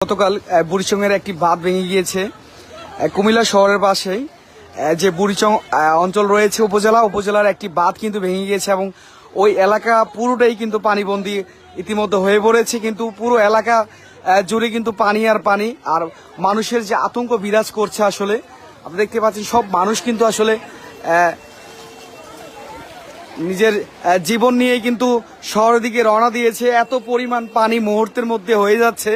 গতকাল বুড়িচংয়ের একটি বাঁধ ভেঙে গিয়েছে কুমিল্লা শহরের পাশেই যে বুড়িচং অঞ্চল রয়েছে উপজেলার একটি বাঁধ কিন্তু ভেঙে গিয়েছে এবং ওই এলাকা পুরোটাই কিন্তু পানিবন্দী ইতিমধ্যে হয়ে পড়েছে। কিন্তু পুরো এলাকা জুড়ে কিন্তু পানি আর পানি, আর মানুষের যে আতঙ্ক বিরাজ করছে আসলে আপনি দেখতে পাচ্ছেন সব মানুষ কিন্তু আসলে নিজের জীবন নিয়ে কিন্তু শহরের দিকে রওনা দিয়েছে। এত পরিমাণ পানি মুহূর্তের মধ্যে হয়ে যাচ্ছে,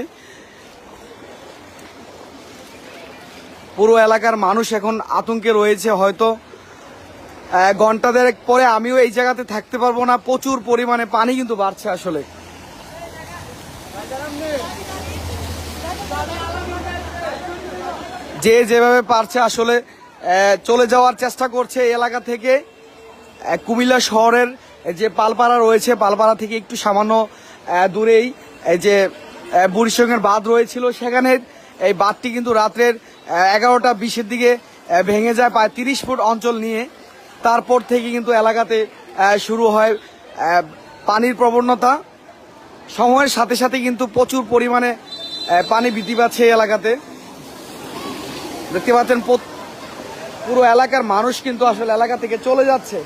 পুরো এলাকার মানুষ এখন আতঙ্কে রয়েছে। হয়তো ঘন্টা দেড়েক পরে আমিও এই জায়গাতে থাকতে পারবো না, প্রচুর পরিমাণে পানি কিন্তু বাড়ছে। আসলে যে যেভাবে পারছে আসলে চলে যাওয়ার চেষ্টা করছে এই এলাকা থেকে। কুমিল্লা শহরের যে পালপাড়া রয়েছে, পালপাড়া থেকে একটু সামান্য দূরেই এই যে বুড়িচংয়ের বাঁধ রয়েছিল, সেখানে এই বাঁধটি কিন্তু রাত্রের 11টা 20-এর দিকে ভেঙে যায় প্রায় 30 ফুট অঞ্চল নিয়ে। তারপর থেকে কিন্তু এলাকাতে শুরু হয় পানির প্রবণতা। সময়ের সাথে সাথে কিন্তু প্রচুর পরিমাণে পানি বৃদ্ধি পাচ্ছে এই এলাকাতে। দেখতে পাচ্ছেন পুরো এলাকার মানুষ কিন্তু আসলে এলাকা থেকে চলে যাচ্ছে।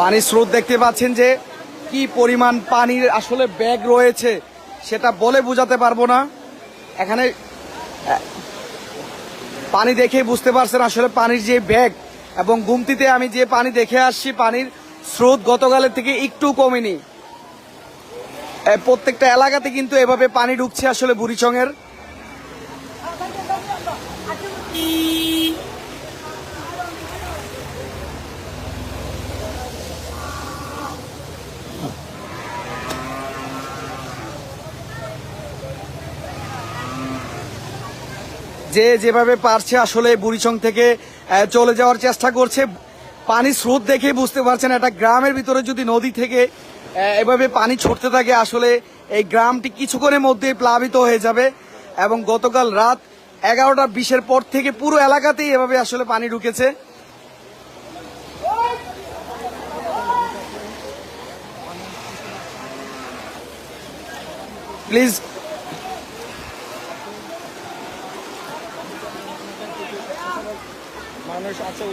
পানির স্রোত দেখতে পাচ্ছেন যে কি পরিমাণ পানির আসলে ব্যাগ রয়েছে সেটা বলে বোঝাতে পারবো না। এখানে পানি দেখে বুঝতে পারছেন আসলে পানির যে ব্যাগ, এবং গুমতিতে আমি যে পানি দেখে আসছি পানির স্রোত গতকালের থেকে একটু কমেনি। প্রত্যেকটা এলাকাতে কিন্তু এভাবে পানি ঢুকছে আসলে বুড়িচংয়ের। যে যেভাবে পারছে আসলে বুড়িচং থেকে চলে যাওয়ার চেষ্টা করছে। পানির স্রোত দেখে বুঝতে পারছেন একটা গ্রামের ভিতরে যদি নদী থেকে এভাবে পানি ছুটতে থাকে আসলে এই গ্রামটি কিছুক্ষণের মধ্যে প্লাবিত হয়ে যাবে। এবং গতকাল রাত 11টা 20-এর পর থেকে পুরো এলাকাতেই এভাবে আসলে পানি ঢুকেছে। প্লিজ মানুষ আছে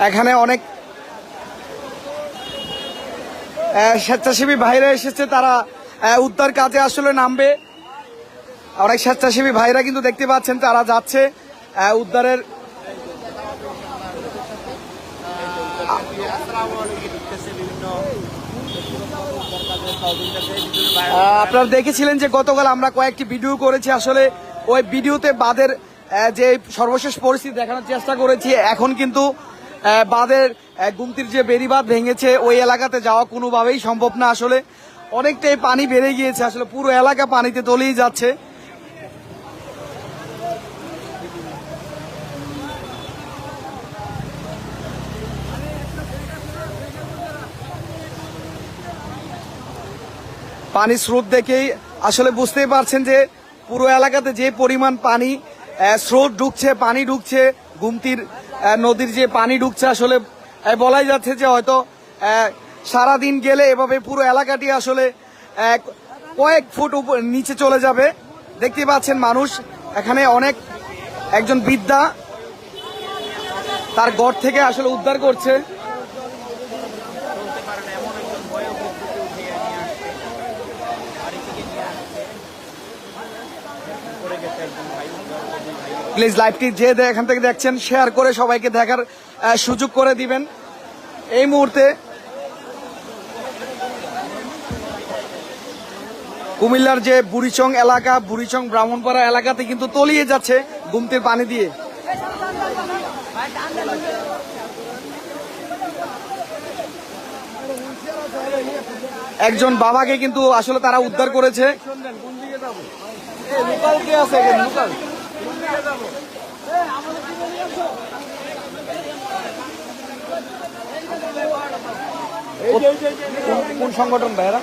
এখানে অনেক স্বেচ্ছাসেবী ভাইরা এসেছে, তারা উদ্ধার কাজে আসলে নামবে। অনেক স্বেচ্ছাসেবী ভাইরা কিন্তু দেখতে পাচ্ছেন তারা যাচ্ছে উদ্ধারের। আপনারা দেখেছিলেন যে গতকাল আমরা কয়েকটি ভিডিও করেছি, আসলে ওই ভিডিওতে বাঁধের যে সর্বশেষ পরিস্থিতি দেখানোর চেষ্টা করেছি। এখন কিন্তু বাঁধের গুমতির যে বেড়িবাঁধ ভেঙেছে ওই এলাকাতে যাওয়া কোনোভাবেই সম্ভব না। আসলে অনেকটাই পানি বেড়ে গিয়েছে, আসলে পুরো এলাকা পানিতে তলিয়ে যাচ্ছে। পানির স্রোত দেখেই আসলে বুঝতেই পারছেন যে পুরো এলাকাতে যে পরিমাণ পানি স্রোত ঢুকছে, পানি ঢুকছে, গুমতির নদীর যে পানি ঢুকছে আসলে বলাই যাচ্ছে যে হয়তো সারাদিন গেলে এভাবে পুরো এলাকাটি আসলে কয়েক ফুট নিচে চলে যাবে। দেখতে পাচ্ছেন মানুষ এখানে একজন বৃদ্ধা তার ঘর থেকে আসলে উদ্ধার করছে। প্লিজ লাইভটি যে এখান থেকে দেখছেন শেয়ার করে সবাইকে দেখার সুযোগ করে দিবেন। এই মুহূর্তে কুমিল্লার যে বুড়িচং এলাকা, বুড়িচং ব্রাহ্মণপাড়া এলাকাতে কিন্তু তলিয়ে যাচ্ছে গুমতির পানি দিয়ে। একজন বাবাকে কিন্তু আসলে তারা উদ্ধার করেছে। লোকাল কে আছে এখানে লোকাল? কোন সংগঠন ভাইরা?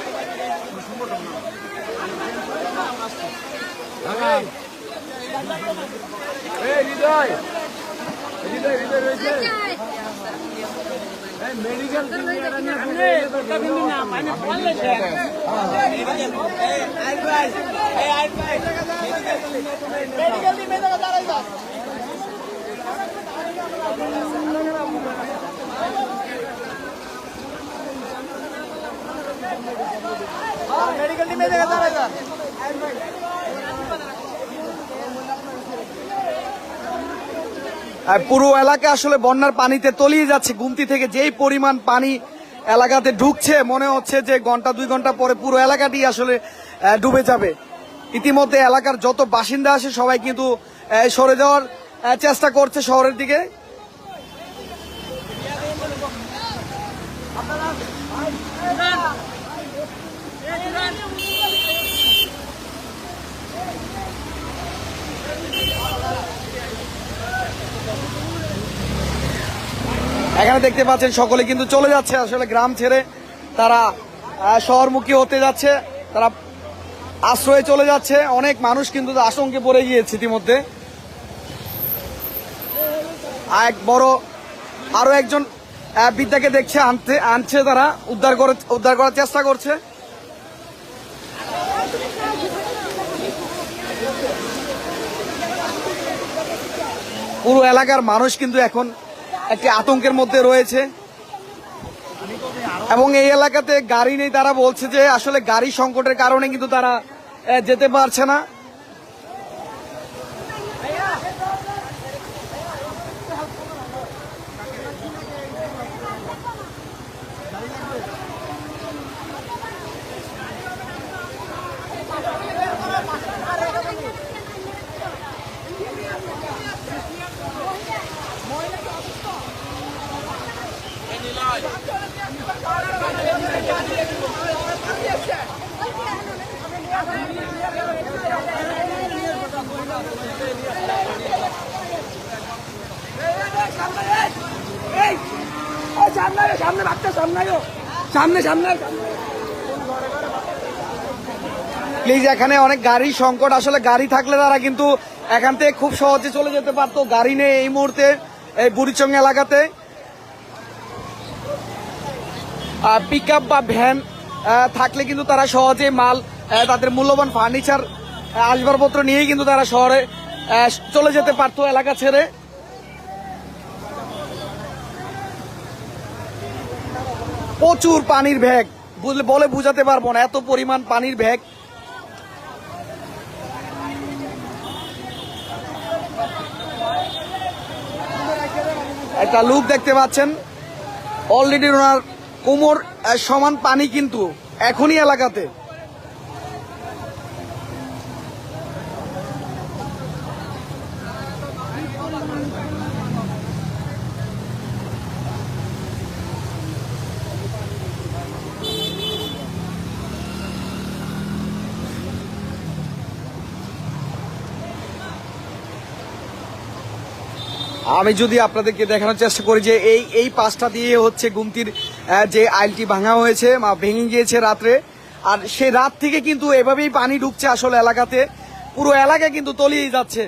मेडिकल टीम में दाঁড়ায় পুরো এলাকা আসলে বন্যার পানিতে তলিয়ে যাচ্ছে। গুমতি থেকে যেই পরিমাণ পানি এলাকাতে ঢুকছে মনে হচ্ছে যে ঘন্টা 2 ঘন্টা পরে পুরো এলাকাটি আসলে ডুবে যাবে। ইতিমধ্যে এলাকার যত বাসিন্দা আছে সবাই কিন্তু সরে যাওয়ার চেষ্টা করছে শহরের দিকে। এখানে দেখতে পাচ্ছেন সকলে কিন্তু চলে যাচ্ছে আসলে গ্রাম ছেড়ে, তারা শহরমুখী হতে যাচ্ছে, তারা আশ্রয়ে চলে যাচ্ছে। অনেক মানুষ কিন্তু আতঙ্কে পড়ে গিয়েছে ইতিমধ্যে। এক বড় আরো একজন বিদ্যাকে দেখছে আনছে, তারা উদ্ধার করার চেষ্টা করছে। পুরো এলাকার মানুষ কিন্তু এখন একটি আতঙ্কের মধ্যে রয়েছে এবং এই এলাকাতে গাড়ি নেই। তারা বলছে যে আসলে গাড়ি সংকটের কারণে কিন্তু তারা যেতে পারছে না। প্লিজ, এখানে অনেক গাড়ি সংকট। আসলে গাড়ি থাকলে তারা কিন্তু এখান থেকে খুব সহজে চলে যেতে পারতো। গাড়ি নেই এই মুহূর্তে এই বুড়িচং এলাকাতে। পিকআপ বা ভ্যান থাকলে কিন্তু তারা সহজে মাল, তাদের মূল্যবান ফার্নিচার, আসবাবপত্র নিয়েই কিন্তু তারা শহরে চলে যেতে পারতো এলাকা ছেড়ে। প্রচুর পানির ভ্যাগ, বলে বুঝাতে পারবো না, এত পরিমাণ পানির ভ্যাগ। একটা লোক দেখতে পাচ্ছেন অলরেডি ওনার কোমর সমান পানি কিন্তু এখনই এলাকাতে। আমি যদি আপনাদেরকে দেখানোর চেষ্টা করি যে এই পাশটা দিয়ে হচ্ছে গুমতির যে আইলটি ভাঙা হয়েছে, ভেঙে গিয়েছে রাত্রে, আর সে রাত থেকে কিন্তু এভাবেই পানি ঢুকছে আসলে এলাকাতে। পুরো এলাকা কিন্তু তলিয়ে যাচ্ছে।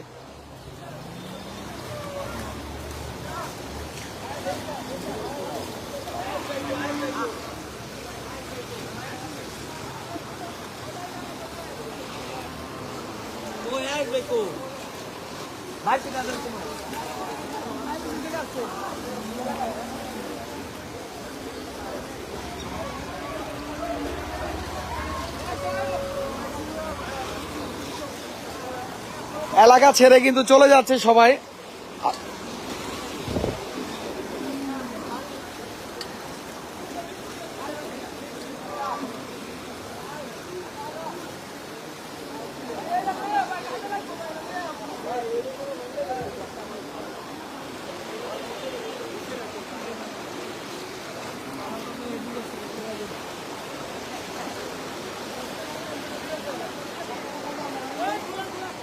এলাকা ছেড়ে কিন্তু চলে যাচ্ছে সবাই।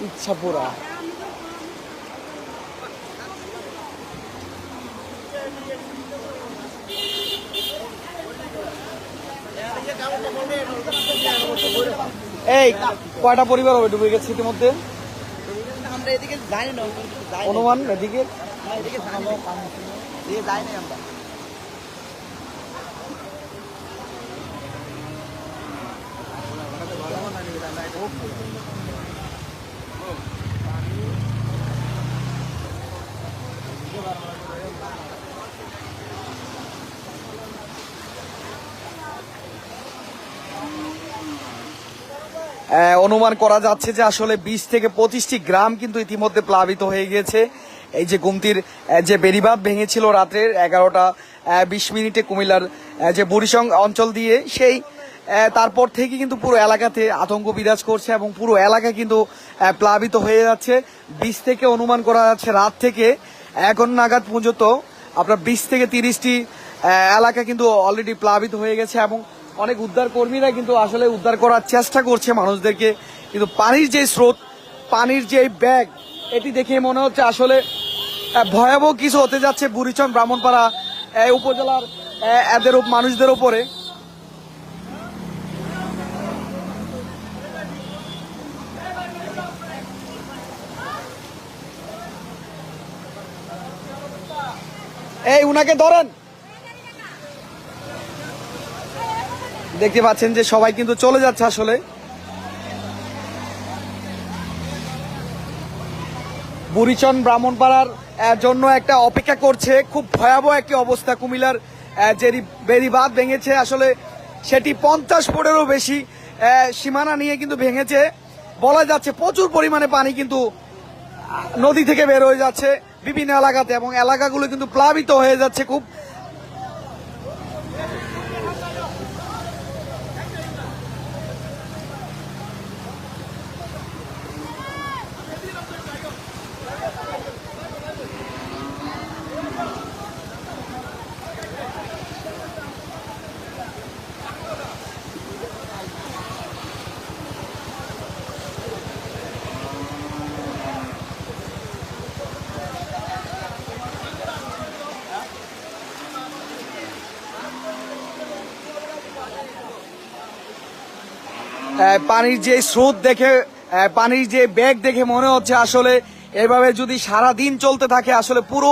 ইচ্ছাপুরা। এই কয়টা পরিবার হবে ডুবে গেছে ইতিমধ্যে? আমরা এদিকে যাই না, অনুমান এদিকে যাই না আমরা। অনুমান করা যাচ্ছে যে আসলে 20 থেকে 25টি গ্রাম কিন্তু ইতিমধ্যে প্লাবিত হয়ে গিয়েছে। এই যে গুমতির যে বেড়িবাঁধ ভেঙেছিল রাত্রের 11টা 20 কুমিল্লার যে বুড়িসং অঞ্চল দিয়ে, সেই তারপর থেকে কিন্তু পুরো এলাকাতে আতঙ্ক বিরাজ করছে এবং পুরো এলাকা কিন্তু প্লাবিত হয়ে যাচ্ছে। 20 থেকে অনুমান করা যাচ্ছে রাত থেকে এখন নাগাদ পর্যন্ত আপনার 20 থেকে 30টি এলাকা কিন্তু অলরেডি প্লাবিত হয়ে গেছে এবং অনেক উদ্ধার কর্মীরা কিন্তু আসলে উদ্ধার করার চেষ্টা করছে মানুষদেরকে। কিন্তু পানির যে স্রোত, পানির যে ব্যাগ, এটি দেখে মনে হচ্ছে আসলে ভয়াবহ কিছু হতে যাচ্ছে বুড়িচং ব্রাহ্মণপাড়া উপজেলার এদের মানুষদের উপরে। এই উনাকে ধরেন। দেখতে পাচ্ছেন যে সবাই কিন্তু চলে যাচ্ছে আসলে। বুড়িচং ব্রাহ্মণপাড়ার জন্য একটা অপেক্ষা করছে। খুব ভয়াবহ একটি অবস্থা। কুমিল্লার যে বেড়িবাঁধ ভেঙেছে আসলে সেটি 50 ফুটেরও বেশি সীমানা নিয়ে কিন্তু ভেঙেছে। বলা যাচ্ছে প্রচুর পরিমাণে পানি কিন্তু নদী থেকে বের হয়ে যাচ্ছে বিভিন্ন এলাকাতে এবং এলাকাগুলো কিন্তু প্লাবিত হয়ে যাচ্ছে খুব। পানির যে স্রোত দেখে, পানির যে বেগ দেখে মনে হচ্ছে আসলে এভাবে যদি সারা দিন চলতে থাকে আসলে পুরো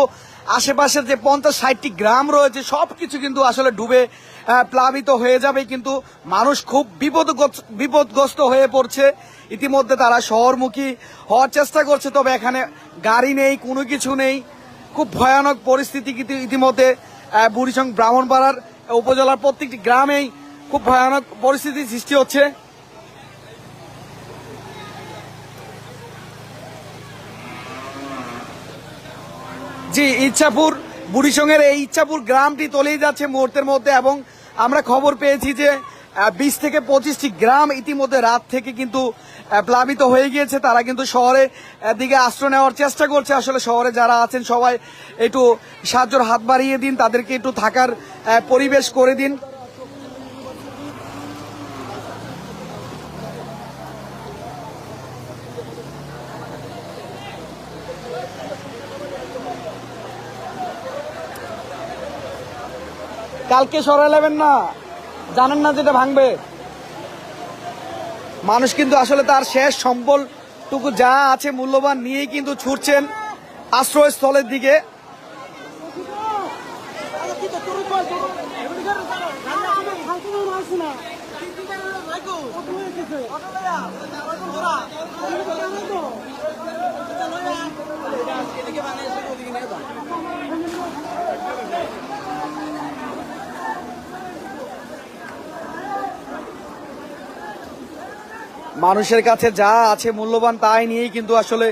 আশেপাশের যে 50-60টি গ্রাম রয়েছে সবকিছু কিন্তু আসলে ডুবে প্লাবিত হয়ে যাবে। কিন্তু মানুষ খুব বিপদগ্রস্ত হয়ে পড়ছে। ইতিমধ্যে তারা শহরমুখী হওয়ার চেষ্টা করছে, তবে এখানে গাড়ি নেই, কোনো কিছু নেই। খুব ভয়ানক পরিস্থিতি কিন্তু ইতিমধ্যে বুড়িচং ব্রাহ্মণপাড়ার উপজেলার প্রত্যেকটি গ্রামেই খুব ভয়ানক পরিস্থিতির সৃষ্টি হচ্ছে। জি, ইচ্ছাপুর বুড়িসংয়ের এই ইচ্ছাপুর গ্রামটি তলিয়ে যাচ্ছে মুহূর্তের মধ্যে এবং আমরা খবর পেয়েছি যে 20 থেকে 25টি গ্রাম ইতিমধ্যে রাত থেকে কিন্তু প্লাবিত হয়ে গিয়েছে। তারা কিন্তু শহরের দিকে আশ্রয় নেওয়ার চেষ্টা করছে। আসলে শহরে যারা আছেন সবাই একটু সাহায্যের হাত বাড়িয়ে দিন, তাদেরকে একটু থাকার পরিবেশ করে দিন। কালকে সরাই নেবেন না, জানেন না যেটা ভাঙবে। মানুষ কিন্তু আসলে তার শেষ সম্বলটুকু যা আছে মূল্যবান নিয়েই কিন্তু ছুটছেন আশ্রয়স্থলের দিকে। মানুষের কাছে যা আছে মূল্যবান তাই নিয়েই কিন্তু আসলে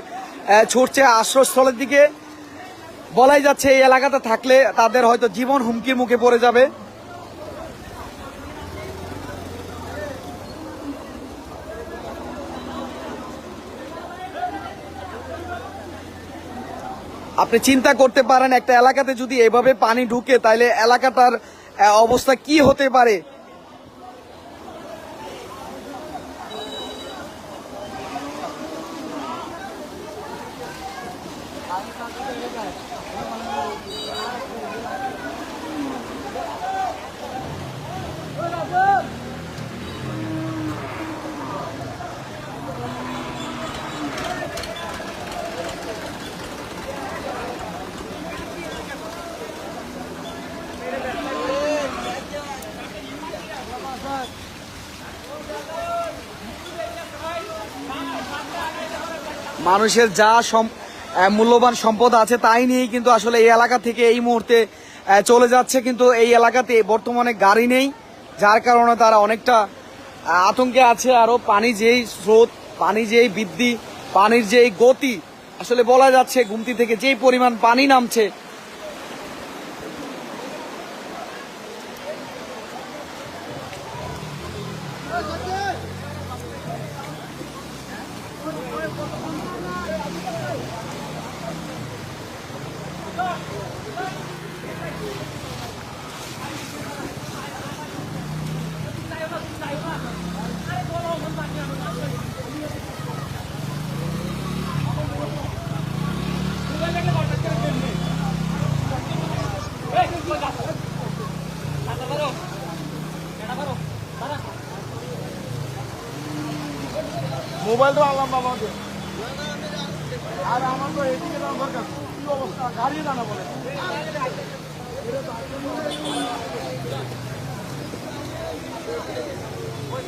ছুটছে আশ্রয়স্থলের দিকে। বলাই যাচ্ছে এই এলাকাতে থাকলে তাদের হয়তো জীবন হুমকির মুখে পড়ে যাবে। আপনি চিন্তা করতে পারেন একটা এলাকাতে যদি এভাবে পানি ঢুকে তাহলে এলাকাটার অবস্থা কি হতে পারে। মানুষের যা মূল্যবান সম্পদ আছে তাই নিয়েই কিন্তু আসলে এই এলাকা থেকে এই মুহূর্তে চলে যাচ্ছে, কিন্তু এই এলাকাতে বর্তমানে গাড়ি নেই, যার কারণে তারা অনেকটা আতঙ্কে আছে। আরো পানি যেই স্রোত, পানি যেই বৃদ্ধি, পানির যেই গতি, আসলে বলা যাচ্ছে গুমতি থেকে যেই পরিমাণ পানি নামছে, মোবাইলটা আনলাম বাবা, আর আমার তো এদিকে যাওয়ার দরকার। কি অবস্থা, গাড়ি জানা বলে ওই